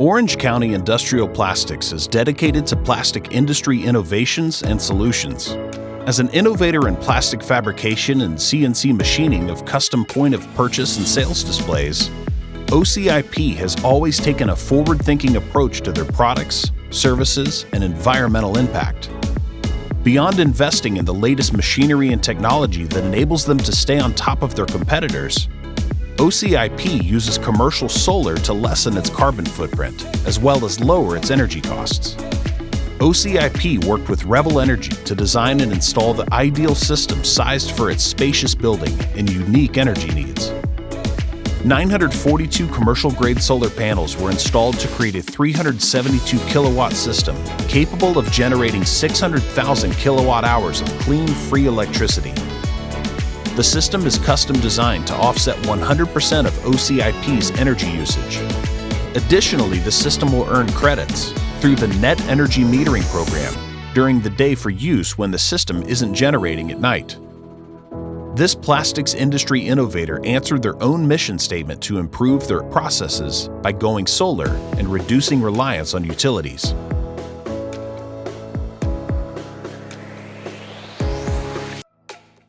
Orange County Industrial Plastics is dedicated to plastic industry innovations and solutions. As an innovator in plastic fabrication and CNC machining of custom point-of-purchase and sales displays, OCIP has always taken a forward-thinking approach to their products, services, and environmental impact. Beyond investing in the latest machinery and technology that enables them to stay on top of their competitors, OCIP uses commercial solar to lessen its carbon footprint, as well as lower its energy costs. OCIP worked with Revel Energy to design and install the ideal system sized for its spacious building and unique energy needs. 942 commercial-grade solar panels were installed to create a 372-kilowatt system capable of generating 600,000 kilowatt-hours of clean, free electricity. The system is custom designed to offset 100% of OCIP's energy usage. Additionally, the system will earn credits through the Net Energy Metering program during the day for use when the system isn't generating at night. This plastics industry innovator answered their own mission statement to improve their processes by going solar and reducing reliance on utilities.